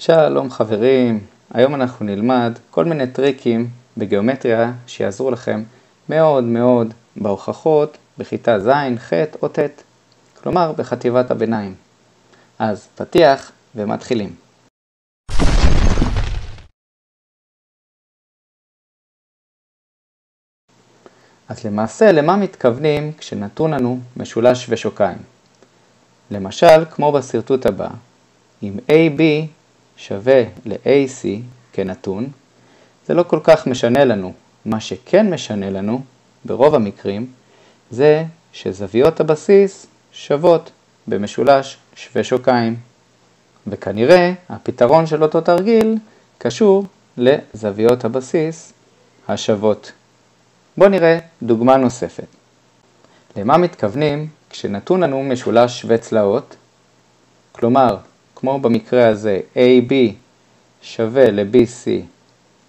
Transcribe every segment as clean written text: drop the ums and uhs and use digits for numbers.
שלום חברים, היום אנחנו נלמד כל מיני טריקים בגיאומטריה שיעזרו לכם מאוד בהוכחות בכיתה ז', ח' או ט', כלומר בחטיבת הביניים. אז פתיח ומתחילים. אז למעשה למה מתכוונים כשנתון לנו משולש ושוקיים? למשל כמו בסרטוט הבא, אם AB שווה ל-AC כנתון, זה לא כל כך משנה לנו. מה שכן משנה לנו, ברוב המקרים, זה שזוויות הבסיס שוות במשולש שווה שוקיים. וכנראה הפתרון של אותו תרגיל קשור לזוויות הבסיס השוות. בואו נראה דוגמה נוספת. למה מתכוונים כשנתון לנו משולש שווה צלעות? כלומר, כמו במקרה הזה, AB שווה ל-BC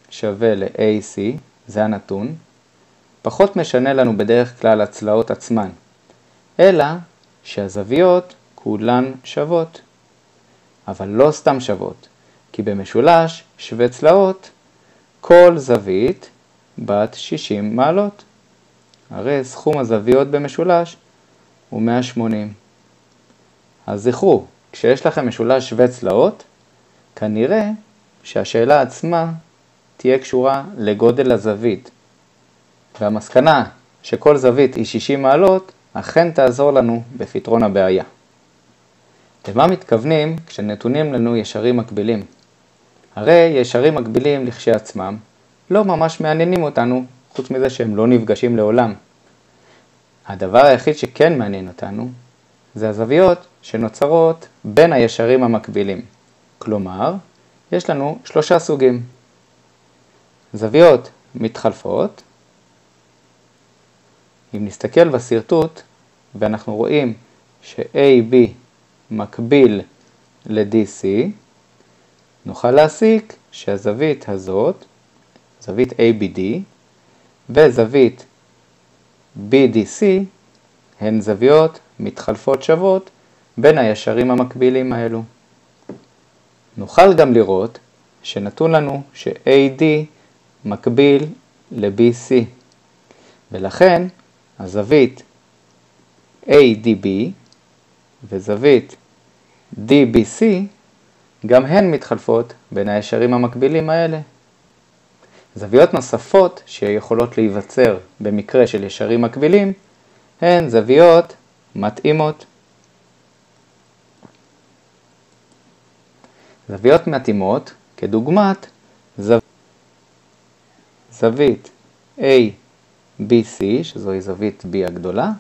שווה ל-AC, זה הנתון, פחות משנה לנו בדרך כלל הצלעות עצמן, אלא שהזוויות כולן שוות. אבל לא סתם שוות, כי במשולש שווה צלעות, כל זווית בת 60 מעלות. הרי סכום הזוויות במשולש הוא 180. אז זכרו, כשיש לכם משולש שווה צלעות, כנראה שהשאלה עצמה תהיה קשורה לגודל הזווית. והמסקנה שכל זווית היא 60 מעלות, אכן תעזור לנו בפתרון הבעיה. למה מתכוונים כשנתונים לנו ישרים מקבילים? הרי ישרים מקבילים לכשעצמם לא ממש מעניינים אותנו, חוץ מזה שהם לא נפגשים לעולם. הדבר היחיד שכן מעניין אותנו, זה הזוויות שנוצרות בין הישרים המקבילים. כלומר, יש לנו 3 סוגים. זוויות מתחלפות. אם נסתכל בסרטוט ואנחנו רואים ש-AB מקביל ל-DC, נוכל להסיק שהזווית הזאת, זווית ABD וזווית BDC, הן זוויות מתחלפות שוות בין הישרים המקבילים האלו. נוכל גם לראות שנתון לנו ש-AD מקביל ל-BC, ולכן הזווית ADB וזווית DBC גם הן מתחלפות בין הישרים המקבילים האלה. זוויות נוספות שיכולות להיווצר במקרה של ישרים מקבילים הן זוויות מתאימות. זוויות מתאימות כדוגמת זווית ABC, שזוהי זווית B הגדולה,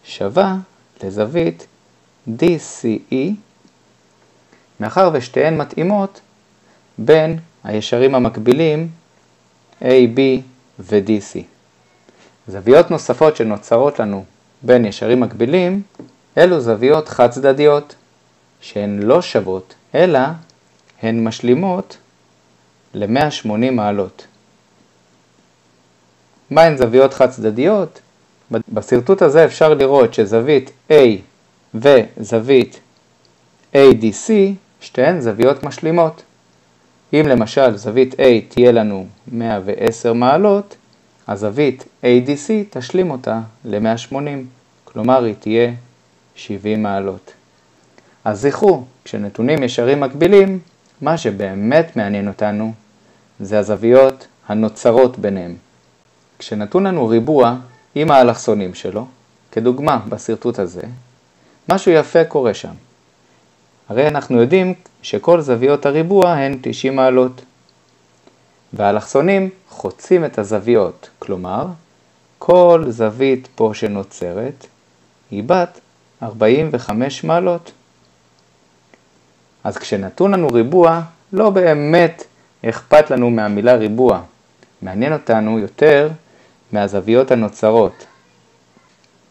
שווה לזווית DCE, מאחר ושתיהן מתאימות בין הישרים המקבילים AB ו-DC. זוויות נוספות שנוצרות לנו בין ישרים מקבילים, אלו זוויות חד צדדיות, שהן לא שוות, אלא הן משלימות ל-180 מעלות. מה הן זוויות חד צדדיות? בסרטוט הזה אפשר לראות שזווית A וזווית ADC, שתיהן זוויות משלימות. אם למשל זווית A תהיה לנו 110 מעלות, הזווית ADC תשלים אותה ל-180, כלומר היא תהיה 70 מעלות. אז זכרו, כשנתונים ישרים מקבילים, מה שבאמת מעניין אותנו זה הזוויות הנוצרות ביניהם. כשנתון לנו ריבוע עם האלכסונים שלו, כדוגמה בסרטוט הזה, משהו יפה קורה שם. הרי אנחנו יודעים שכל זוויות הריבוע הן 90 מעלות. והאלכסונים חוצים את הזוויות, כלומר, כל זווית פה שנוצרת היא בת 45 מעלות. אז כשנתון לנו ריבוע, לא באמת אכפת לנו מהמילה ריבוע. מעניין אותנו יותר מהזוויות הנוצרות.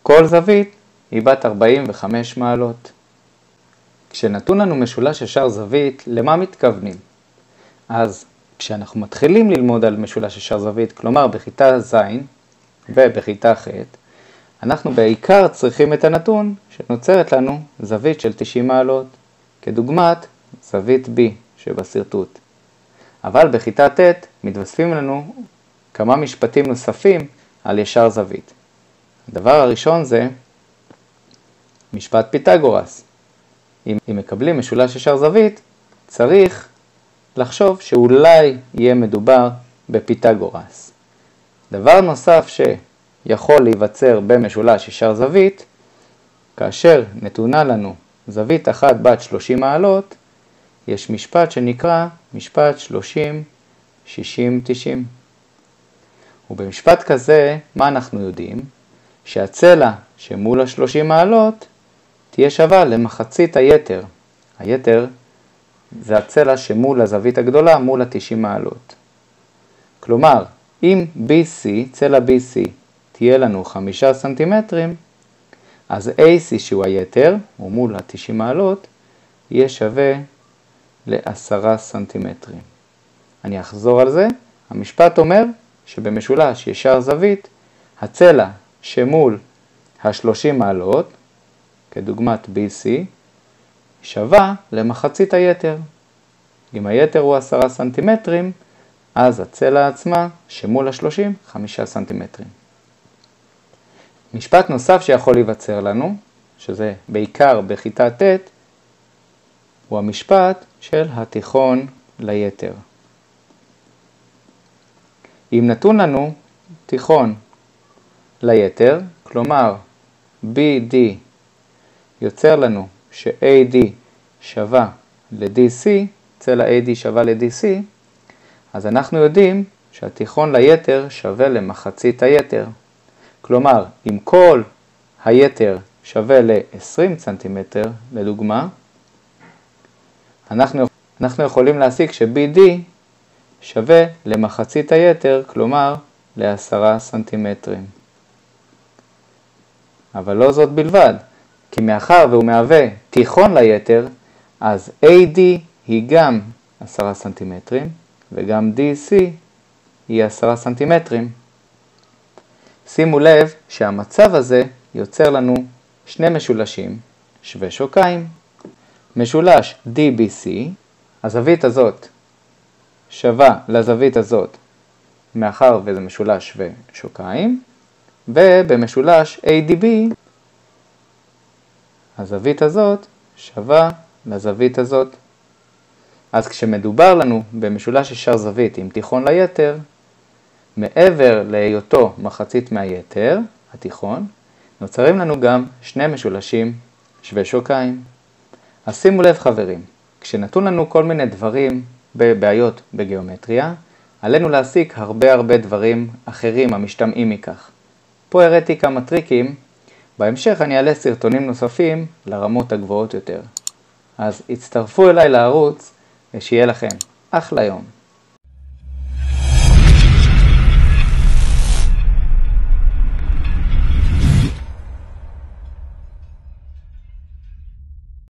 כל זווית היא בת 45 מעלות. כשנתון לנו משולש ישר זווית, למה מתכוונים? אז כשאנחנו מתחילים ללמוד על משולש ישר זווית, כלומר בכיתה ז' ובכיתה ח', אנחנו בעיקר צריכים את הנתון שנוצרת לנו זווית של 90 מעלות, כדוגמת זווית B שבסרטוט. אבל בכיתה ט' מתווספים לנו כמה משפטים נוספים על ישר זווית. הדבר הראשון זה משפט פיתגורס. אם מקבלים משולש ישר זווית, צריך לחשוב שאולי יהיה מדובר בפיתגורס. דבר נוסף שיכול להיווצר במשולש ישר זווית, כאשר נתונה לנו זווית אחת בת 30 מעלות, יש משפט שנקרא משפט 30, 60, 90. ובמשפט כזה, מה אנחנו יודעים? שהצלע שמול ה-30 מעלות תהיה שווה למחצית היתר. היתר זה הצלע שמול הזווית הגדולה מול ה-90 מעלות. כלומר, אם BC, צלע BC, תהיה לנו 5 סנטימטרים, אז AC שהוא היתר, הוא מול ה-90 מעלות, יהיה שווה ל10 סנטימטרים. אני אחזור על זה. המשפט אומר שבמשולש ישר זווית, הצלע שמול ה-30 מעלות, כדוגמת BC, שווה למחצית היתר. אם היתר הוא 10 סנטימטרים, אז הצלע עצמה שמול ה-30, 5 סנטימטרים. משפט נוסף שיכול להיווצר לנו, שזה בעיקר בכיתה ט', הוא המשפט של התיכון ליתר. אם נתון לנו תיכון ליתר, כלומר BD יוצר לנו ש-AD שווה ל-DC, צלע AD שווה ל-DC, אז אנחנו יודעים שהתיכון ליתר שווה למחצית היתר. כלומר, אם כל היתר שווה ל-20 סנטימטר, לדוגמה, אנחנו יכולים להסיק ש-BD שווה למחצית היתר, כלומר ל10 סנטימטרים. אבל לא זאת בלבד, כי מאחר והוא מהווה תיכון ליתר, אז AD היא גם 10 סנטימטרים, וגם DC היא 10 סנטימטרים. שימו לב שהמצב הזה יוצר לנו שני משולשים שווי שוקיים. משולש DBC, הזווית הזאת שווה לזווית הזאת מאחר וזה משולש שווה שוקיים, ובמשולש ADB הזווית הזאת שווה לזווית הזאת. אז כשמדובר לנו במשולש ישר זווית עם תיכון ליתר, מעבר להיותו מחצית מהיתר, התיכון, נוצרים לנו גם שני משולשים שווי שוקיים. אז שימו לב חברים, כשנתון לנו כל מיני דברים בבעיות בגיאומטריה, עלינו להסיק הרבה דברים אחרים המשתמעים מכך. פה הראיתי כמה טריקים, בהמשך אני אעלה סרטונים נוספים לרמות הגבוהות יותר. אז הצטרפו אליי לערוץ ושיהיה לכם אחלה יום.